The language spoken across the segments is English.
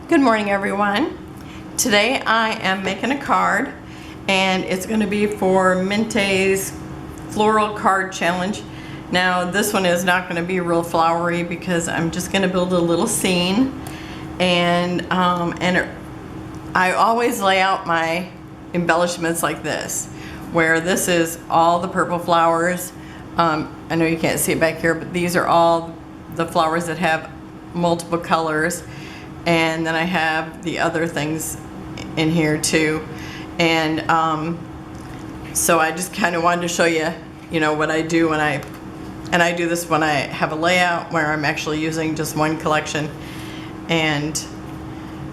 Good morning, everyone. Today I am making a card, and it's going to be for Mintay's Floral Card Challenge. Now this one is not going to be real flowery because I'm just going to build a little scene, and I always lay out my embellishments like this, where this is all the purple flowers. I know you can't see it back here, but these are all the flowers that have multiple colors. And then I have the other things in here too. And so I just kind of wanted to show you, what I do when I do this when I have a layout where I'm actually using just one collection. And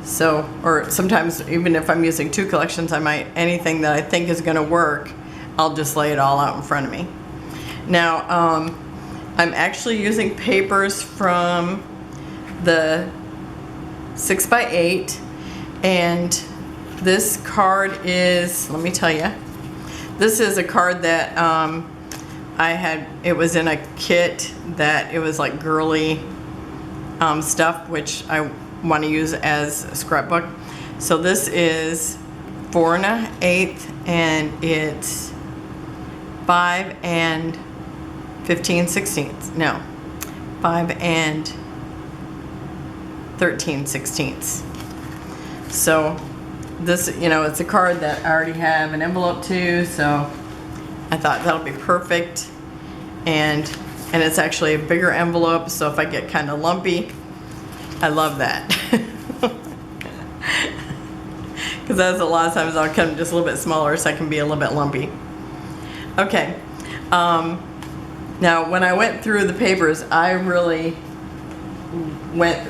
so, or sometimes even if I'm using two collections, anything that I think is gonna work, I'll just lay it all out in front of me. Now, I'm actually using papers from the 6x8, and this card is, let me tell you, this is a card that it was in a kit that it was like girly stuff, which I want to use as a scrapbook. So this is 4 1/8, and it's 5 15/16. No, 5 13/16. So this, it's a card that I already have an envelope to, so I thought that'll be perfect. And it's actually a bigger envelope, so if I get kind of lumpy, I love that. Because that's a lot of times I'll come just a little bit smaller so I can be a little bit lumpy. Okay. Now when I went through the papers, I really went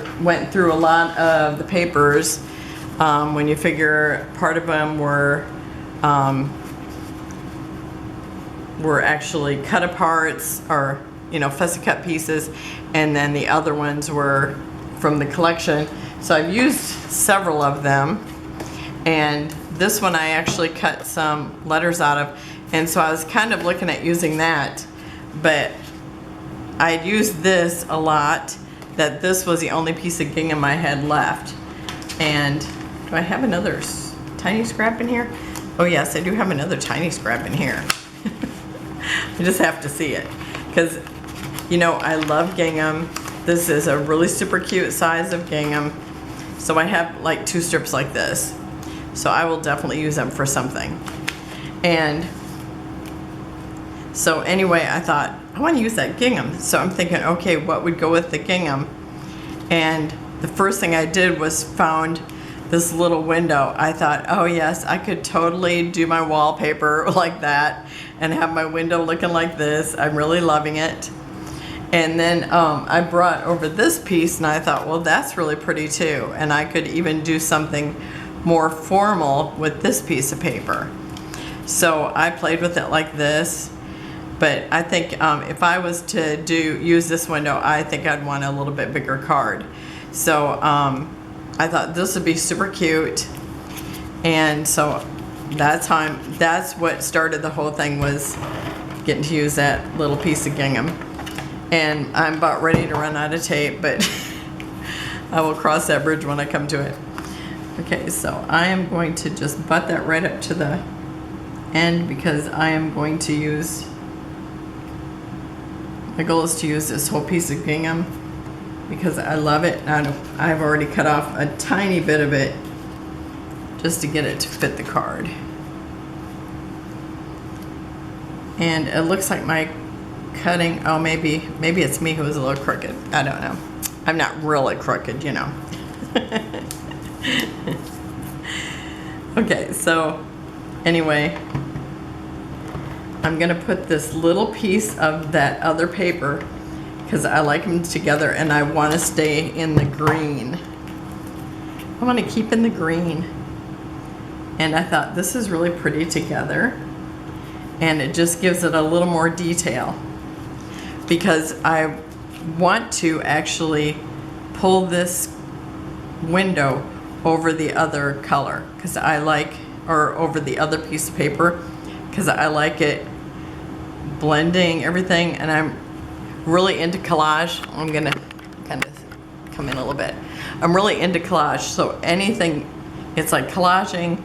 through a lot of the papers. When you figure part of them were actually cut aparts, or fussy cut pieces, and then the other ones were from the collection. So I've used several of them, and this one I actually cut some letters out of, and so I was kind of looking at using that, but I had used this a lot, that this was the only piece of gingham I had left. And do I have another tiny scrap in here? Oh yes, I do have another tiny scrap in here. I just have to see it, because I love gingham. This is a really super cute size of gingham. So I have like 2 strips like this, so I will definitely use them for something. And so anyway, I thought I want to use that gingham, so I'm thinking, okay, what would go with the gingham? And the first thing I did was found this little window. I thought, oh yes, I could totally do my wallpaper like that and have my window looking like this. I'm really loving it. And then I brought over this piece, and I thought, well, that's really pretty too, and I could even do something more formal with this piece of paper. So I played with it like this. But I think if I was to use this window, I think I'd want a little bit bigger card. So I thought this would be super cute, and so that's what started the whole thing, was getting to use that little piece of gingham. And I'm about ready to run out of tape, but I will cross that bridge when I come to it. Okay, so I am going to just butt that right up to the end, because I am going to use, my goal is to use this whole piece of gingham because I love it. I've already cut off a tiny bit of it just to get it to fit the card. And it looks like my cutting, oh, maybe it's me who is a little crooked. I don't know. I'm not really crooked, Okay, so anyway, I'm gonna put this little piece of that other paper, because I like them together, and I want to stay in the green. I want to keep in the green. And I thought this is really pretty together, and it just gives it a little more detail, because I want to actually pull this window over the other color, because I like, or over the other piece of paper, because I like it blending everything, and I'm really into collage. I'm gonna kind of come in a little bit. I'm really into collage, so anything, it's like collaging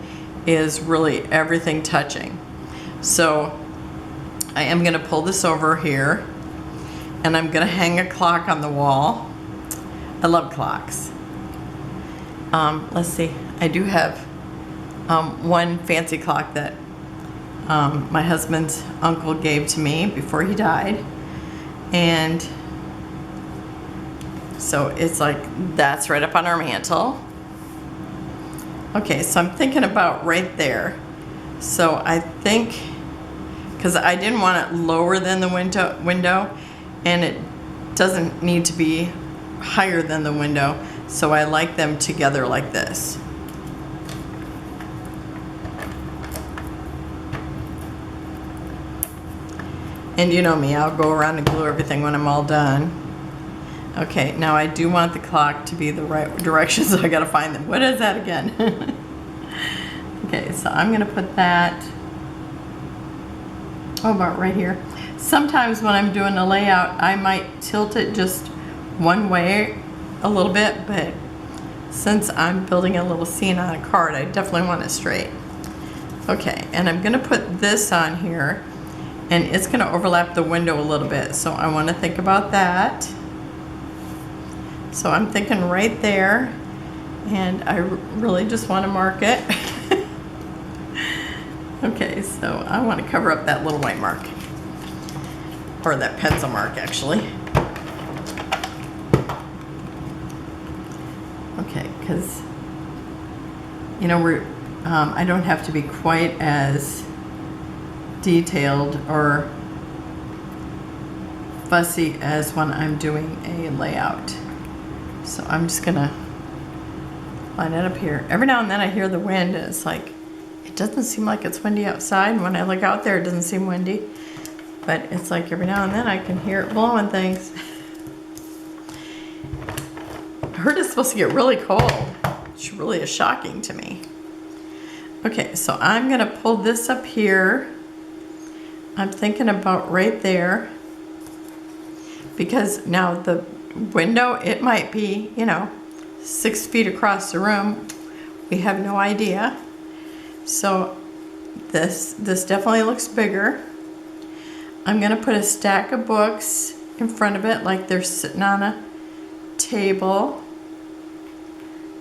is really everything touching. So I am gonna pull this over here, and I'm gonna hang a clock on the wall. I love clocks. Let's see, I do have one fancy clock that my husband's uncle gave to me before he died. And so it's like, that's right up on our mantle. Okay, so I'm thinking about right there. So I think, because I didn't want it lower than the window, and it doesn't need to be higher than the window, so I like them together like this. And you know me, I'll go around and glue everything when I'm all done. Okay, now I do want the clock to be the right direction, so I gotta find them. What is that again? Okay, so I'm gonna put that, about right here. Sometimes when I'm doing a layout, I might tilt it just one way a little bit, but since I'm building a little scene on a card, I definitely want it straight. Okay, and I'm gonna put this on here, and it's gonna overlap the window a little bit, so I wanna think about that. So I'm thinking right there, and I really just wanna mark it. Okay, so I wanna cover up that little white mark, or that pencil mark actually. Okay, because, you know, I don't have to be quite as detailed or fussy as when I'm doing a layout. So I'm just gonna line it up here. Every now and then I hear the wind, and it's like, it doesn't seem like it's windy outside, and when I look out there it doesn't seem windy, but it's like every now and then I can hear it blowing things. I heard it's supposed to get really cold, which really is shocking to me. Okay, so I'm gonna pull this up here. I'm thinking about right there, because now the window, it might be, you know, 6 feet across the room. We have no idea. So this definitely looks bigger. I'm gonna put a stack of books in front of it like they're sitting on a table.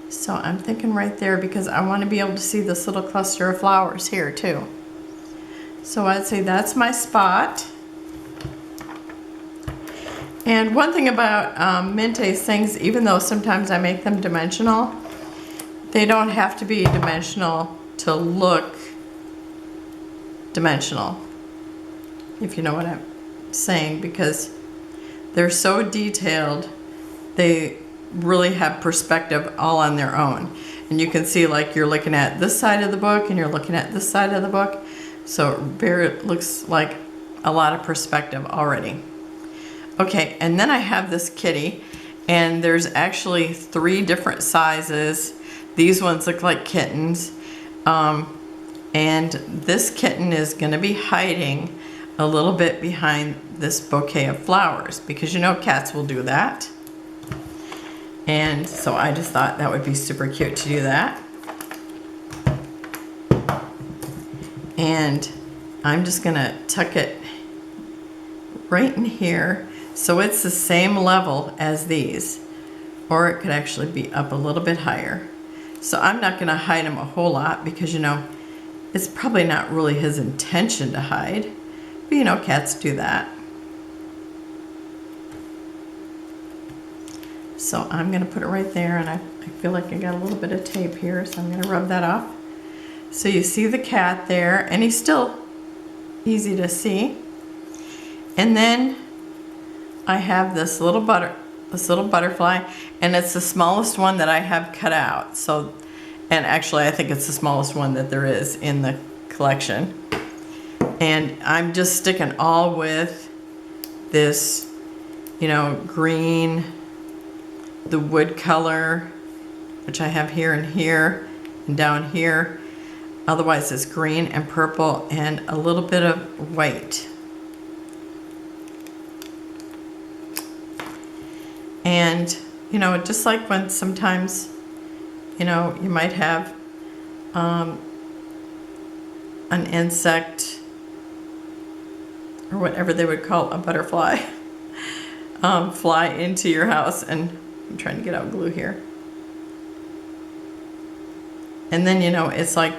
So I'm thinking right there, because I want to be able to see this little cluster of flowers here too. So I'd say that's my spot. And one thing about Mintay's things, even though sometimes I make them dimensional, they don't have to be dimensional to look dimensional, if you know what I'm saying, because they're so detailed, they really have perspective all on their own. And you can see, like, you're looking at this side of the book and you're looking at this side of the book, so it looks like a lot of perspective already. Okay, and then I have this kitty, and there's actually 3 different sizes. These ones look like kittens, and this kitten is gonna be hiding a little bit behind this bouquet of flowers, because you know cats will do that. And so I just thought that would be super cute to do that. And I'm just gonna tuck it right in here, so it's the same level as these, or it could actually be up a little bit higher. So I'm not gonna hide him a whole lot, because you know, it's probably not really his intention to hide, but you know, cats do that. So I'm gonna put it right there, and I feel like I got a little bit of tape here, so I'm gonna rub that off. So you see the cat there, and he's still easy to see. And then I have this little butterfly, and it's the smallest one that I have cut out. So, and actually I think it's the smallest one that there is in the collection. And I'm just sticking all with this, you know, green, the wood color, which I have here and down here. Otherwise it's green and purple and a little bit of white. And you know, just like when sometimes, you know, you might have an insect or whatever they would call a butterfly fly into your house, and I'm trying to get out glue here. And then, you know, it's like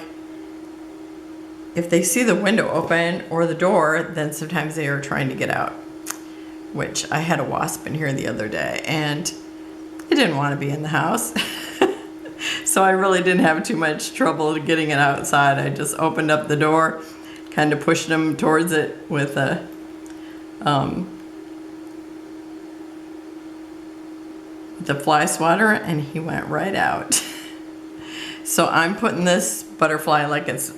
if they see the window open or the door, then sometimes they are trying to get out. Which I had a wasp in here the other day, and it didn't want to be in the house. So I really didn't have too much trouble getting it outside. I just opened up the door, kind of pushed him towards it with the fly swatter, and he went right out. So I'm putting this butterfly like it's,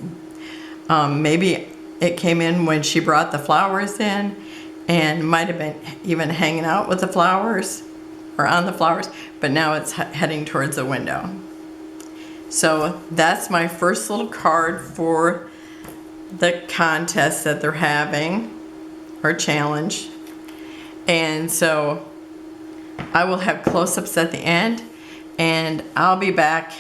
maybe it came in when she brought the flowers in, and might have been even hanging out with the flowers or on the flowers, but now it's heading towards the window. So that's my first little card for the contest that they're having, or challenge. And so I will have close-ups at the end, and I'll be back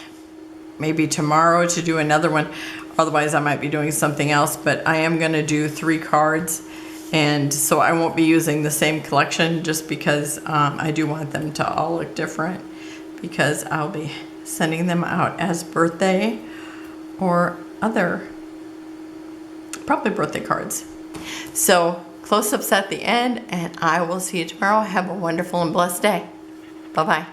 maybe tomorrow to do another one. Otherwise I might be doing something else, but I am going to do 3 cards, and so I won't be using the same collection just because I do want them to all look different, because I'll be sending them out as birthday or other, probably birthday cards. So close-ups at the end, and I will see you tomorrow. Have a wonderful and blessed day. Bye-bye.